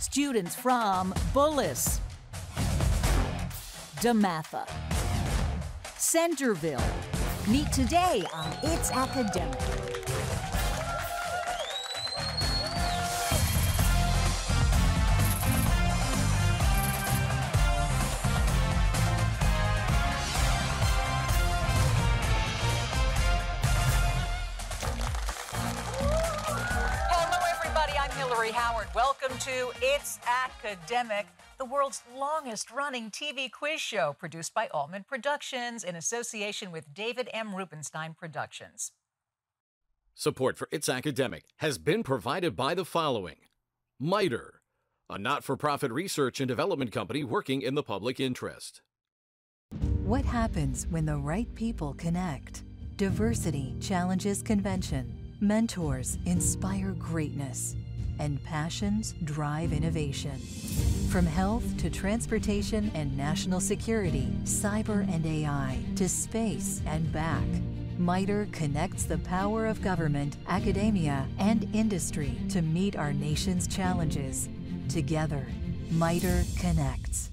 Students from Bullis, DeMatha, Centerville meet today on It's Academic. Howard. Welcome to It's Academic, the world's longest-running TV quiz show produced by Altman Productions in association with David M. Rubenstein Productions. Support for It's Academic has been provided by the following. MITRE, a not-for-profit research and development company working in the public interest. What happens when the right people connect? Diversity challenges convention. Mentors inspire greatness. And passions drive innovation. From health to transportation and national security, cyber and AI, to space and back, MITRE connects the power of government, academia, and industry to meet our nation's challenges. Together, MITRE connects.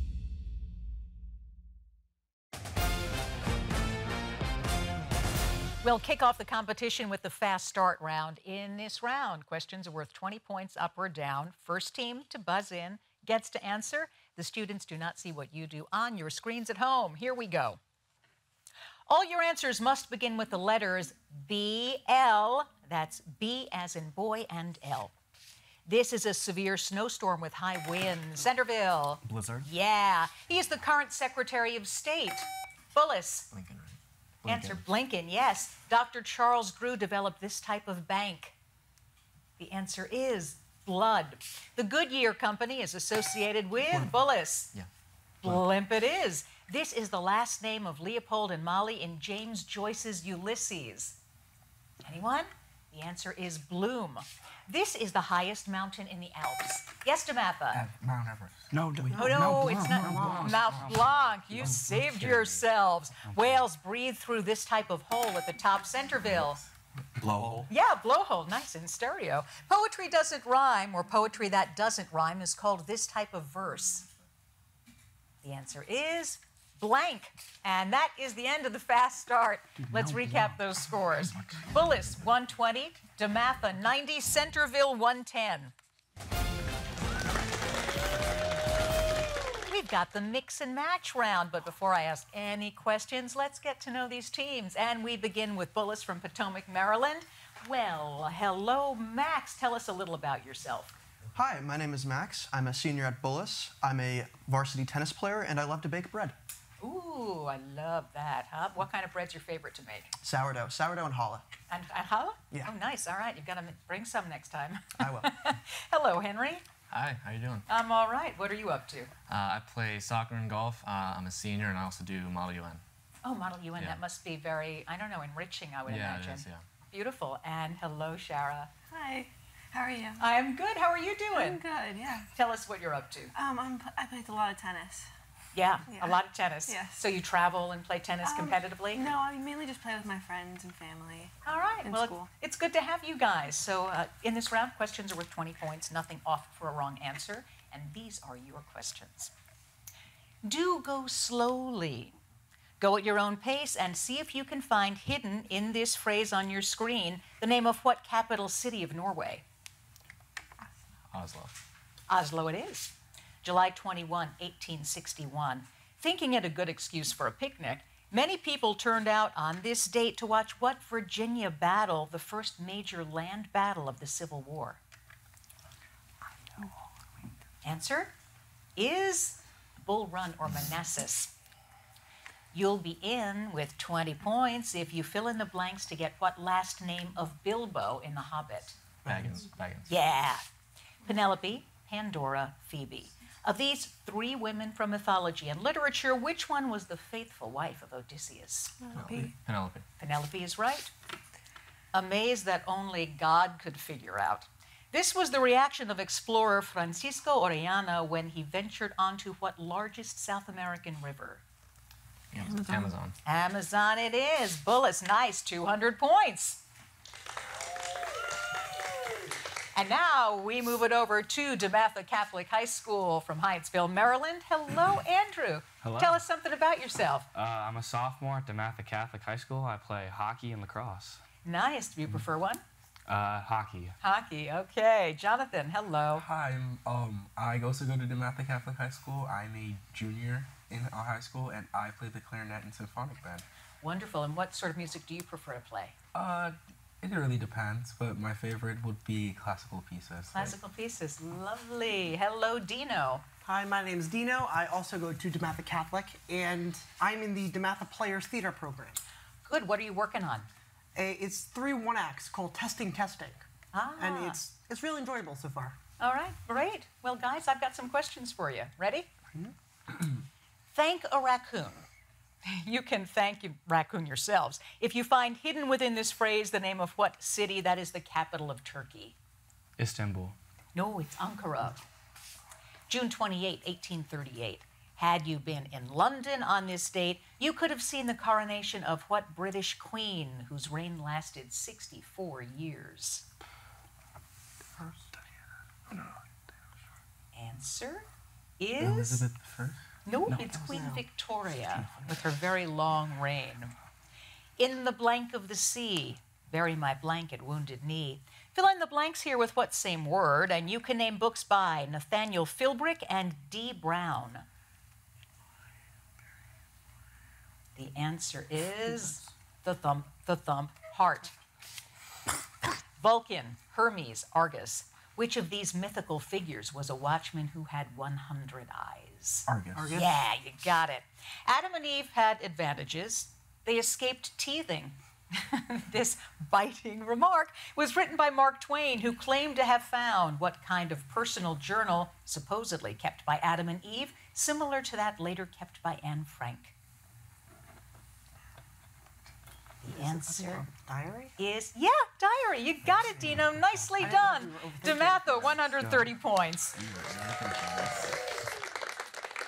We'll kick off the competition with the fast start round. In this round, questions are worth 20 points up or down. First team to buzz in gets to answer. The students do not see what you do on your screens at home. Here we go. All your answers must begin with the letters B-L. That's B as in boy and L. This is a severe snowstorm with high winds. Centerville. Blizzard. Yeah. He is the current Secretary of State. Bullis. Lincoln. Answer Blinken, yes. Dr. Charles Drew developed this type of bank. The answer is blood. The Goodyear Company is associated with Bullis. Yeah. Blimp it is. This is the last name of Leopold and Molly in James Joyce's Ulysses. Anyone? The answer is Bloom. This is the highest mountain in the Alps. Yes, DeMatha? Mount Everest. No, it's not. Mount Blanc. You saved yourselves. Whales breathe through this type of hole at the top. Centerville. Blowhole. Yeah, blowhole. Nice in stereo. Poetry doesn't rhyme, or poetry that doesn't rhyme is called this type of verse. The answer is blank. And that is the end of the fast start. Let's recap those scores. Bullis, 120. DeMatha, 90. Centerville, 110. We've got the mix and match round, but before I ask any questions, let's get to know these teams. And we begin with Bullis from Potomac, Maryland. Well, hello, Max. Tell us a little about yourself. Hi, my name is Max. I'm a senior at Bullis. I'm a varsity tennis player, and I love to bake bread. Ooh, I love that, huh? What kind of bread's your favorite to make? Sourdough and challah. And challah? Yeah. Oh, nice. All right, you've got to bring some next time. I will. Hello, Henry. Hi, how you doing? I'm all right. What are you up to? I play soccer and golf. I'm a senior, and I also do Model UN. Oh, Model UN. Yeah. That must be very, I don't know, enriching, I would imagine. Yeah, it is, yeah. Beautiful. And hello, Shara. Hi. How are you? I'm good. How are you doing? I'm good, yeah. Tell us what you're up to. I played a lot of tennis. Yeah, a lot of tennis. Yes. So you travel and play tennis competitively? No, I mainly just play with my friends and family. All right. In Well, school. it's good to have you guys. So in this round, questions are worth 20 points, nothing off for a wrong answer. And these are your questions. Do go slowly. Go at your own pace and see if you can find hidden in this phrase on your screen the name of what capital city of Norway? Oslo. Oslo it is. July 21, 1861. Thinking it a good excuse for a picnic, many people turned out on this date to watch what Virginia battle, the first major land battle of the Civil War? Answer is Bull Run or Manassas. You'll be in with 20 points if you fill in the blanks to get what last name of Bilbo in The Hobbit? Baggins. Yeah. Penelope, Pandora, Phoebe. Of these three women from mythology and literature, which one was the faithful wife of Odysseus? Penelope. Penelope is right. A maze that only God could figure out. This was the reaction of explorer Francisco Orellana when he ventured onto what largest South American river? Amazon. Amazon it is. Bullis, nice, 200 points. And now we move it over to DeMatha Catholic High School from Hyattsville, Maryland. Hello, Andrew. Hello. Tell us something about yourself. I'm a sophomore at DeMatha Catholic High School. I play hockey and lacrosse. Nice. Do you prefer one? Hockey. Hockey. Okay. Jonathan, hello. Hi, I also go to DeMatha Catholic High School. I'm a junior in our high school, and I play the clarinet and symphonic band. Wonderful. And what sort of music do you prefer to play? It really depends, but my favorite would be classical pieces. Classical pieces. Lovely. Hello, Dino. Hi, my name's Dino. I also go to DeMatha Catholic, and I'm in the DeMatha Players Theater program. Good. What are you working on? It's 3 one-acts called Testing Testing. Ah. And it's really enjoyable so far. All right. Great. Well, guys, I've got some questions for you. Ready? Thank a raccoon. You can thank a raccoon yourselves if you find hidden within this phrase the name of what city that is the capital of Turkey. Istanbul. No, it's Ankara. June 28, 1838. Had you been in London on this date, you could have seen the coronation of what British queen whose reign lasted 64 years? Answer is... Elizabeth I? No, it's Queen Victoria with her very long reign. In the blank of the sea, bury my blanket wounded knee. Fill in the blanks here with what same word, and you can name books by Nathaniel Philbrick and D. Brown. The answer is the thump heart. Vulcan, Hermes, Argus. Which of these mythical figures was a watchman who had 100 eyes? Argus. Yeah, you got it. Adam and Eve had advantages. They escaped teething. This biting remark was written by Mark Twain, who claimed to have found what kind of personal journal supposedly kept by Adam and Eve, similar to that later kept by Anne Frank. The answer Diary? is, yeah, diary. You got it, Dino. Nicely done. DeMatha, 130 points.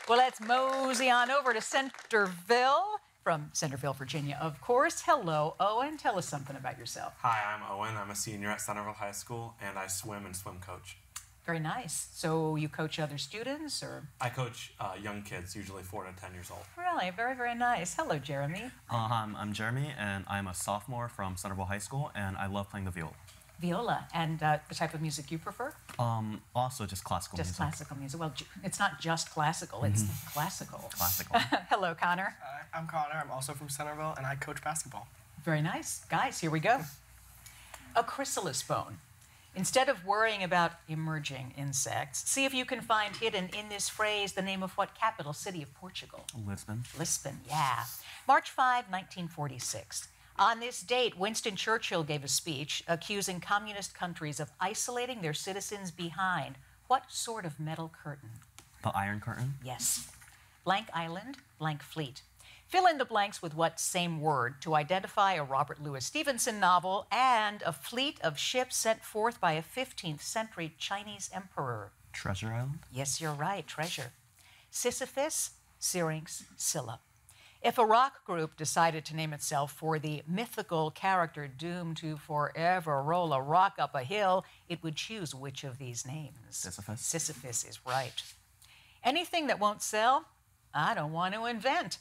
Well, let's mosey on over to Centerville, from Centerville, Virginia, of course. Hello, Owen. Tell us something about yourself. Hi, I'm Owen. I'm a senior at Centerville High School, and I swim and swim coach. Very nice. So you coach other students, or? I coach young kids, usually 4 to 10 years old. Really? Very, very nice. Hello, Jeremy. I'm Jeremy, and I'm a sophomore from Centerville High School, and I love playing the viola. Viola. And the type of music you prefer? Also just classical music. Just classical music. Well, it's not just classical, it's classical. Classical. Hello, Connor. I'm Connor. I'm also from Centerville, and I coach basketball. Very nice. Guys, here we go. A chrysalis bone. Instead of worrying about emerging insects, see if you can find hidden in this phrase the name of what capital city of Portugal? Lisbon. Lisbon, yeah. March 5, 1946. On this date, Winston Churchill gave a speech accusing communist countries of isolating their citizens behind what sort of metal curtain? The Iron Curtain? Yes. Blank island, blank fleet. Fill in the blanks with what same word to identify a Robert Louis Stevenson novel and a fleet of ships sent forth by a 15th century Chinese emperor. Treasure Island? Yes, you're right, treasure. Sisyphus, Syrinx, Scylla. If a rock group decided to name itself for the mythical character doomed to forever roll a rock up a hill, it would choose which of these names? Sisyphus. Sisyphus is right. Anything that won't sell, I don't want to invent.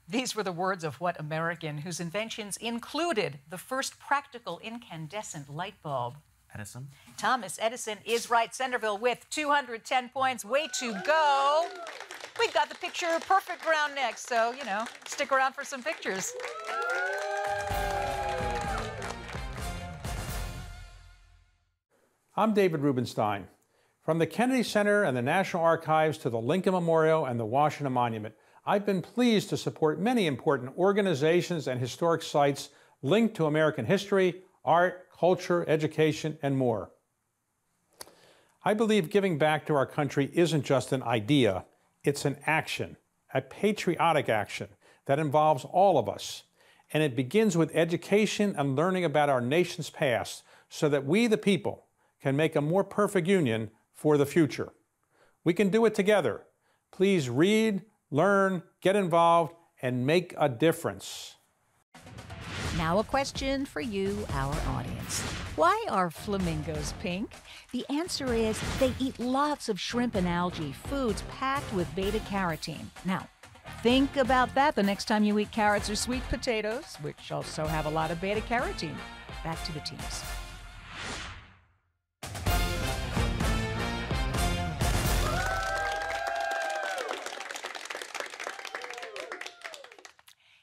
These were the words of what American whose inventions included the first practical incandescent light bulb? Edison. Thomas Edison is right. Centerville with 210 points. Way to go. We've got the picture perfect round next, so, you know, stick around for some pictures. I'm David Rubenstein. From the Kennedy Center and the National Archives to the Lincoln Memorial and the Washington Monument, I've been pleased to support many important organizations and historic sites linked to American history, art, culture, education, and more. I believe giving back to our country isn't just an idea, it's an action, a patriotic action that involves all of us. And it begins with education and learning about our nation's past so that we, the people, can make a more perfect union for the future. We can do it together. Please read, learn, get involved, and make a difference. Now a question for you, our audience. Why are flamingos pink? The answer is they eat lots of shrimp and algae, foods packed with beta-carotene. Now, think about that the next time you eat carrots or sweet potatoes, which also have a lot of beta-carotene. Back to the teams.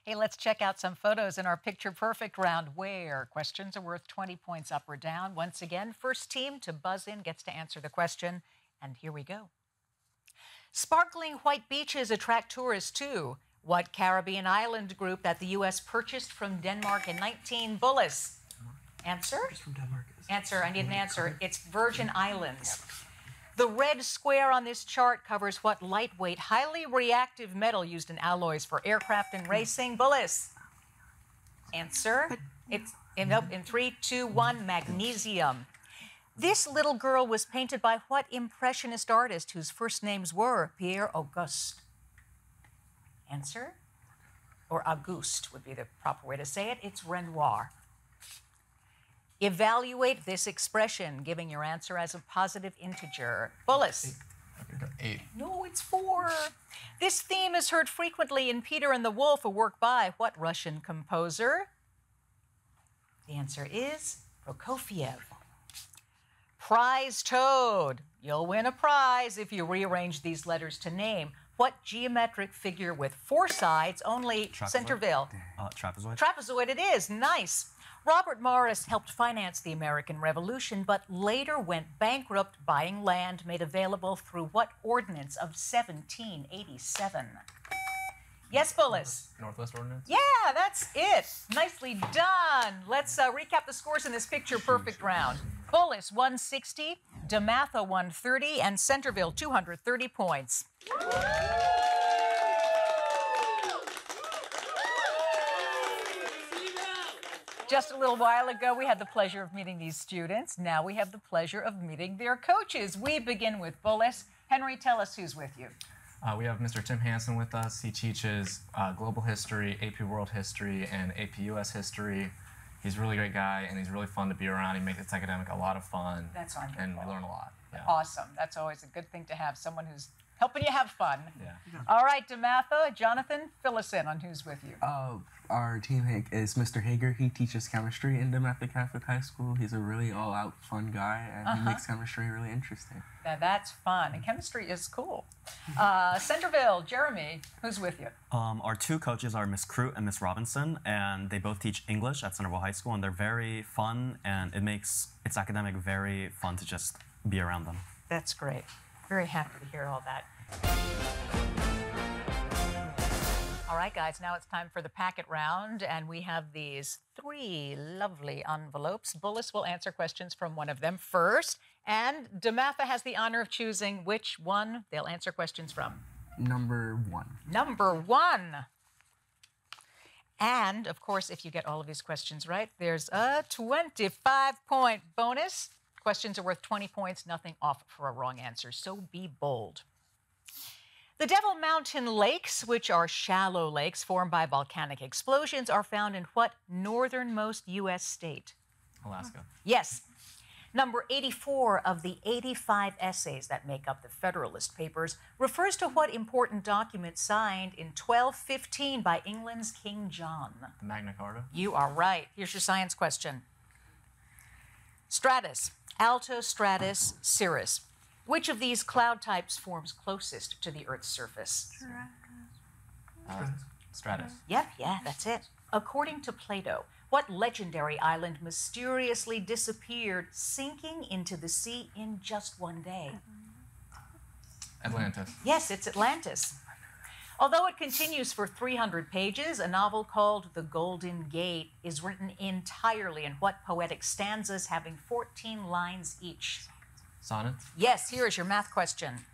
Hey, let's check out some photos in our Picture Perfect round where questions are worth 20 points up or down. Once again, first team to buzz in gets to answer the question. And here we go. Sparkling white beaches attract tourists too. What Caribbean island group that the U.S. purchased from Denmark in 19 Bullis? Answer? From Denmark. Answer, I need an answer. It's Virgin Islands. The red square on this chart covers what lightweight, highly reactive metal used in alloys for aircraft and racing? Bullis. Answer? It's in 3, 2, 1, magnesium. This little girl was painted by what impressionist artist whose first names were Pierre Auguste? Answer? Or Auguste would be the proper way to say it. It's Renoir. Evaluate this expression, giving your answer as a positive integer. Bullis. 8. No, it's 4. This theme is heard frequently in Peter and the Wolf, a work by what Russian composer? The answer is Prokofiev. Prize toad. You'll win a prize if you rearrange these letters to name. What geometric figure with 4 sides, only Trapezoid. Centerville? Trapezoid. Trapezoid it is. Nice. Robert Morris helped finance the American Revolution, but later went bankrupt buying land made available through what ordinance of 1787? Yes, Bullis? Northwest Ordinance? Yeah, that's it. Nicely done. Let's recap the scores in this Picture Perfect round. Bullis, 160, DeMatha, 130, and Centerville, 230 points. Just a little while ago, we had the pleasure of meeting these students. Now we have the pleasure of meeting their coaches. We begin with Bullis. Henry, tell us who's with you. We have Mr. Tim Hansen with us. He teaches global history, AP World History, and AP US History. He's a really great guy, and he's really fun to be around. He makes It's Academic a lot of fun. That's wonderful. And we learn a lot. Yeah. Awesome. That's always a good thing to have, someone who's helping you have fun. Yeah. All right, DeMatha, Jonathan, fill us in on who's with you. Our team is Mr. Hager. He teaches chemistry in DeMatha Catholic High School. He's a really all-out fun guy, and he makes chemistry really interesting. Now, that's fun, and chemistry is cool. Centerville, Jeremy, who's with you? Our 2 coaches are Miss Crute and Miss Robinson, and they both teach English at Centerville High School, and they're very fun, and it makes It's Academic very fun to just be around them. That's great. Very happy to hear all that. All right, guys, now it's time for the packet round, and we have these 3 lovely envelopes. Bullis will answer questions from one of them first, and DeMatha has the honor of choosing which one they'll answer questions from. Number 1. Number 1. And, of course, if you get all of these questions right, there's a 25-point bonus. Questions are worth 20 points, nothing off for a wrong answer, so be bold. The Devil Mountain Lakes, which are shallow lakes formed by volcanic explosions, are found in what northernmost U.S. state? Alaska. Yes. Number 84 of the 85 essays that make up the Federalist Papers refers to what important document signed in 1215 by England's King John? The Magna Carta. You are right. Here's your science question. Stratus, alto, stratus, cirrus. Which of these cloud types forms closest to the Earth's surface? Stratus. Yep, yeah, that's it. According to Plato, what legendary island mysteriously disappeared, sinking into the sea in just one day? Atlantis. Yes, it's Atlantis. Although it continues for 300 pages, a novel called The Golden Gate is written entirely in what poetic stanzas having 14 lines each? Sonnets. Yes, here is your math question.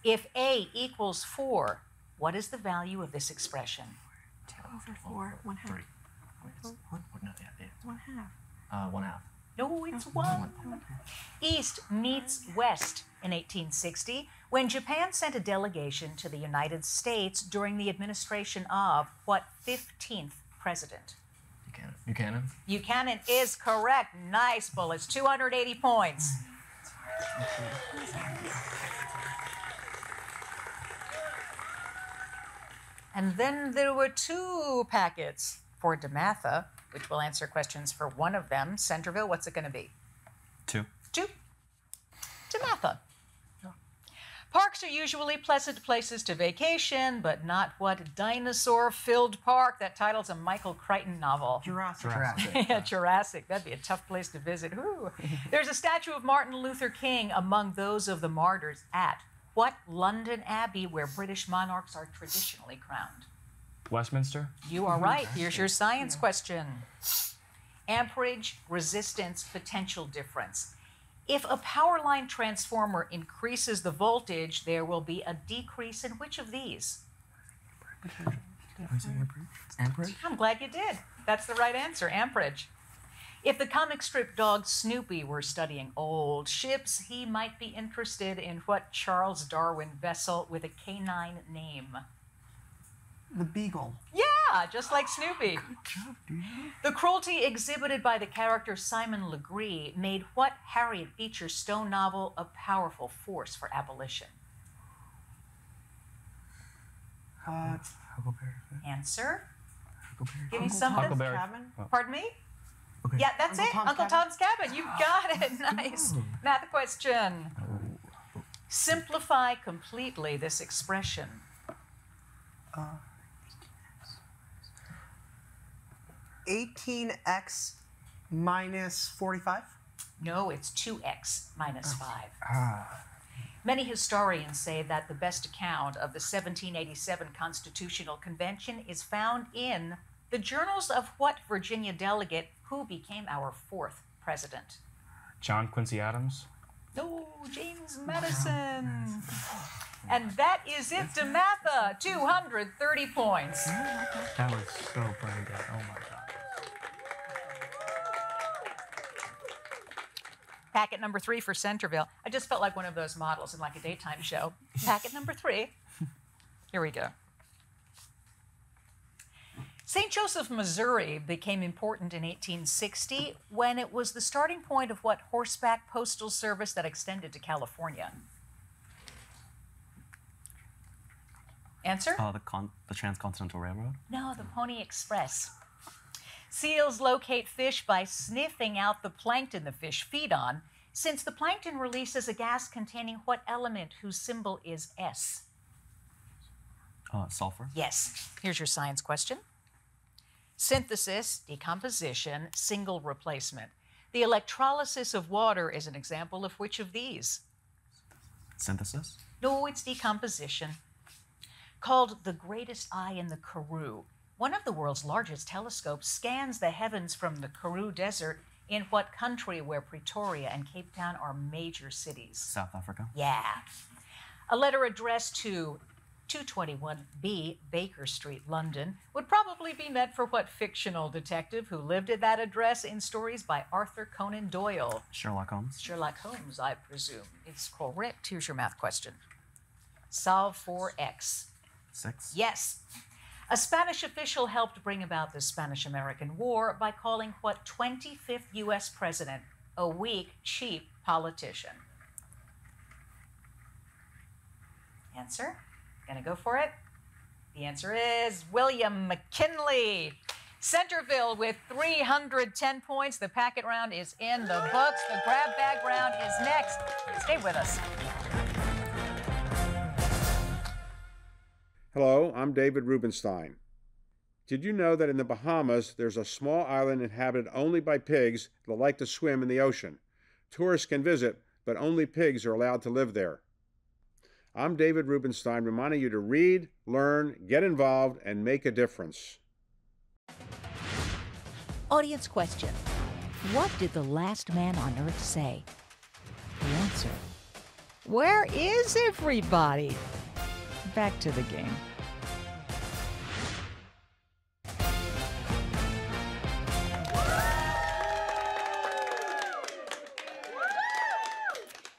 If A equals 4, what is the value of this expression? 2 over 4, 1 half. 3. What? No, yeah, 1 half. 1 half. No, it's 1. East meets West in 1860 when Japan sent a delegation to the United States during the administration of what 15th president? Buchanan. Buchanan. Buchanan is correct. Nice, Bullets. 280 points. And then there were 2 packets for DeMatha, which will answer questions for one of them. Centerville, what's it going to be? 2. 2. DeMatha. Parks are usually pleasant places to vacation, but not what dinosaur-filled park. That title's a Michael Crichton novel. Jurassic. Yeah, Jurassic. That'd be a tough place to visit. Ooh. There's a statue of Martin Luther King among those of the martyrs at what London Abbey, where British monarchs are traditionally crowned? Westminster. You are right. Here's your science question. Amperage, resistance, potential difference. If a power line transformer increases the voltage, there will be a decrease in which of these? Amperage? I'm glad you did. That's the right answer, amperage. If the comic strip dog Snoopy were studying old ships, he might be interested in what Charles Darwin vessel with a canine name? The Beagle. Yeah, just like Snoopy. Good job, dude. The cruelty exhibited by the character Simon Legree made what Harriet Beecher Stowe novel a powerful force for abolition? Huckleberry. Answer? Huckleberry. Give me something. Huckleberry. Pardon me? Okay. Yeah, that's it. Uncle Tom's Cabin. You got it. Nice. Now the question. Simplify completely this expression. 18x minus 45? No, it's 2x minus 5. Many historians say that the best account of the 1787 Constitutional Convention is found in the journals of what Virginia delegate who became our 4th president? John Quincy Adams. No, James Madison. And that is it, DeMatha, 230 points. That was so funny, guys. Oh my God. Packet number 3 for Centerville. I just felt like one of those models in like a daytime show. Packet number 3. Here we go. St. Joseph, Missouri became important in 1860 when it was the starting point of what horseback postal service that extended to California? Answer? The Transcontinental Railroad. No, the Pony Express. Seals locate fish by sniffing out the plankton the fish feed on, since the plankton releases a gas containing what element whose symbol is S? Sulfur. Yes. Here's your science question. Synthesis, decomposition, single replacement. The electrolysis of water is an example of which of these? Synthesis. No, it's decomposition. Called the greatest eye in the Karoo, one of the world's largest telescopes scans the heavens from the Karoo Desert in what country where Pretoria and Cape Town are major cities? South Africa. Yeah. A letter addressed to 221B Baker Street, London, would probably be meant for what fictional detective who lived at that address in stories by Arthur Conan Doyle? Sherlock Holmes. Sherlock Holmes, I presume. It's correct. Here's your math question. Solve for X. 6. Yes. A Spanish official helped bring about the Spanish-American War by calling what 25th U.S. president a weak, cheap politician? Answer? Gonna go for it? The answer is William McKinley. Centerville with 310 points. The packet round is in the books. The grab bag round is next. Stay with us. Hello, I'm David Rubenstein. Did you know that in the Bahamas there's a small island inhabited only by pigs that like to swim in the ocean? Tourists can visit, but only pigs are allowed to live there. I'm David Rubenstein, reminding you to read, learn, get involved, and make a difference. Audience question. What did the last man on Earth say? The answer. Where is everybody? Back to the game.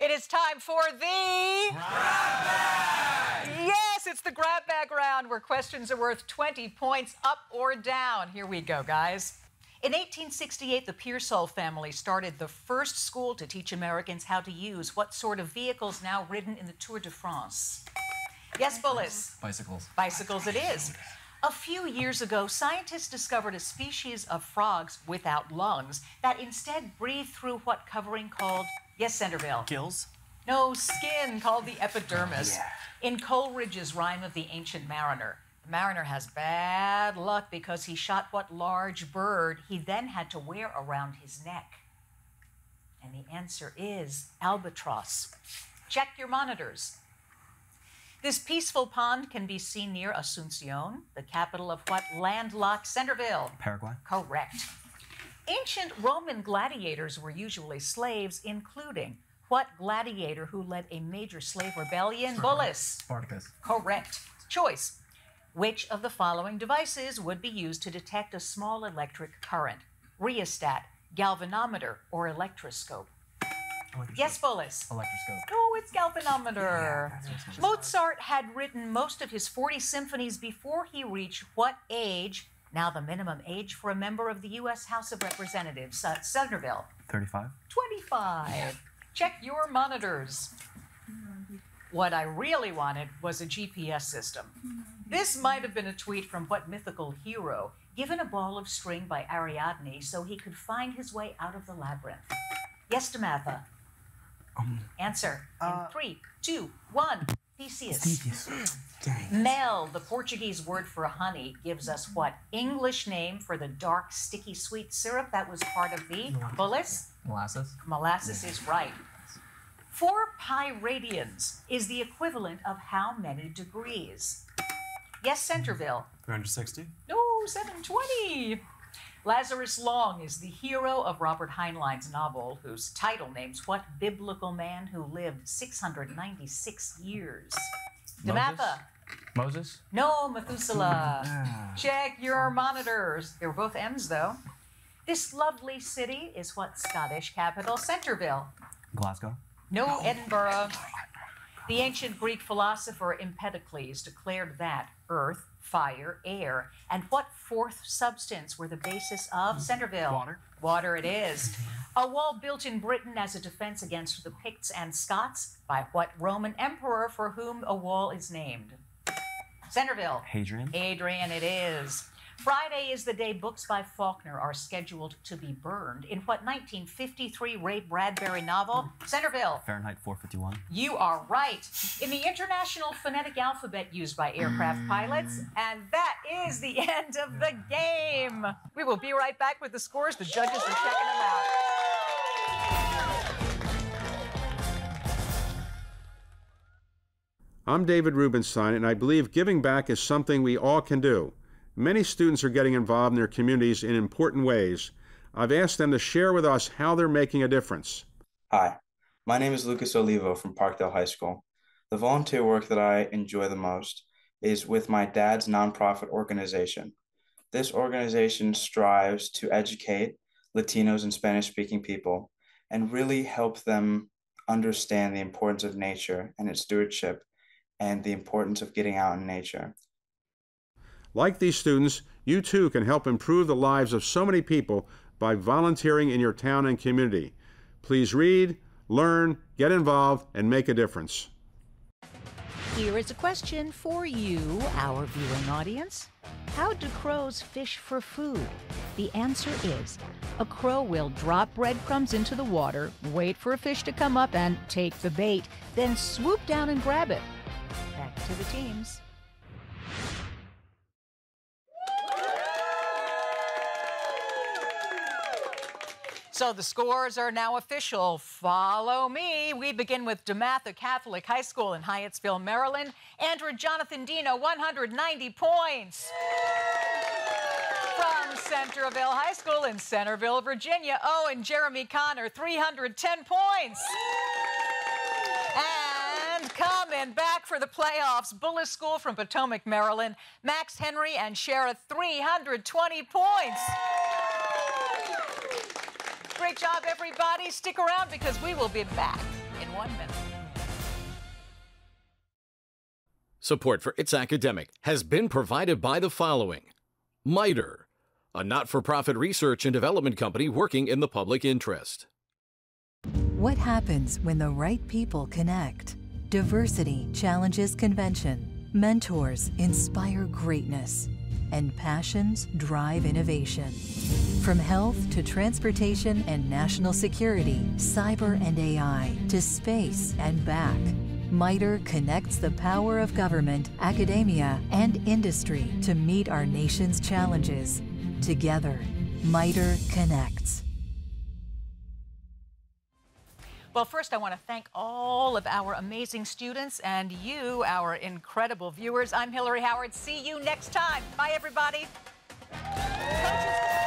It is time for the grab bag. Yes, it's the grab bag round where questions are worth 20 points up or down. Here we go, guys. In 1868, the Pearsall family started the first school to teach Americans how to use what sort of vehicles now ridden in the Tour de France? Yes, Bullis? Bicycles. Bicycles it is. A few years ago, scientists discovered a species of frogs without lungs that instead breathe through what covering called, yes, Centerville? Gills? No, skin, called the epidermis. In Coleridge's Rime of the Ancient Mariner, the mariner has bad luck because he shot what large bird he then had to wear around his neck? And the answer is albatross. Check your monitors. This peaceful pond can be seen near Asuncion, the capital of what landlocked Centerville? Paraguay. Correct. Ancient Roman gladiators were usually slaves, including what gladiator who led a major slave rebellion? Bullis. Spartacus. Correct. Choice. Which of the following devices would be used to detect a small electric current? Rheostat, galvanometer, or electroscope? Yes, Bullis. Electroscope. Oh, it's galvanometer. Mozart had written most of his 40 symphonies before he reached what age? Now the minimum age for a member of the U.S. House of Representatives, Centerville. 35. 25. Check your monitors. What I really wanted was a GPS system. This might have been a tweet from what mythical hero given a ball of string by Ariadne so he could find his way out of the labyrinth? Yes, Damatha. Answer in 3, 2, 1. Theseus. Mel, the Portuguese word for honey, gives us what English name for the dark, sticky, sweet syrup that was part of the Bullis? Molasses. Molasses is right. 4 pi radians is the equivalent of how many degrees? Yes, Centerville. 360. No, 720. Lazarus Long is the hero of Robert Heinlein's novel, whose title names what biblical man who lived 696 years? Damatha. Moses? No, Methuselah. Check your monitors. They were both M's, though. This lovely city is what Scottish capital? Centerville. Glasgow. No, Edinburgh. The ancient Greek philosopher Empedocles declared that earth, fire, air, and what fourth substance were the basis of Centerville? Water. Water it is. A wall built in Britain as a defense against the Picts and Scots by what Roman emperor for whom a wall is named? Centerville. Hadrian. Hadrian it is. Friday is the day books by Faulkner are scheduled to be burned. In what 1953 Ray Bradbury novel? Centerville. Fahrenheit 451. You are right. In the international phonetic alphabet used by aircraft pilots. And that is the end of the game. We will be right back with the scores. The judges are checking them out. I'm David Rubenstein, and I believe giving back is something we all can do. Many students are getting involved in their communities in important ways. I've asked them to share with us how they're making a difference. Hi, my name is Lucas Olivo from Parkdale High School. The volunteer work that I enjoy the most is with my dad's nonprofit organization. This organization strives to educate Latinos and Spanish-speaking people and really help them understand the importance of nature and its stewardship and the importance of getting out in nature. Like these students, you too can help improve the lives of so many people by volunteering in your town and community. Please read, learn, get involved, and make a difference. Here is a question for you, our viewing audience. How do crows fish for food? The answer is, a crow will drop breadcrumbs into the water, wait for a fish to come up and take the bait, then swoop down and grab it. Back to the teams. So the scores are now official. Follow me. We begin with DeMatha Catholic High School in Hyattsville, Maryland. Andrew Jonathan Dino, 190 points. From Centerville High School in Centerville, Virginia, Owen Jeremy Connor, 310 points. And coming back for the playoffs, Bullis School from Potomac, Maryland, Max Henry and Shara, 320 points. Great job, everybody. Stick around because we will be back in 1 minute. Support for It's Academic has been provided by the following. MITRE, a not-for-profit research and development company working in the public interest. What happens when the right people connect? Diversity challenges convention. Mentors inspire greatness. And passions drive innovation. From health to transportation and national security, cyber and AI, to space and back, MITRE connects the power of government, academia, and industry to meet our nation's challenges. Together, MITRE connects. Well, first, I want to thank all of our amazing students and you, our incredible viewers. I'm Hillary Howard. See you next time. Bye, everybody. Coaches.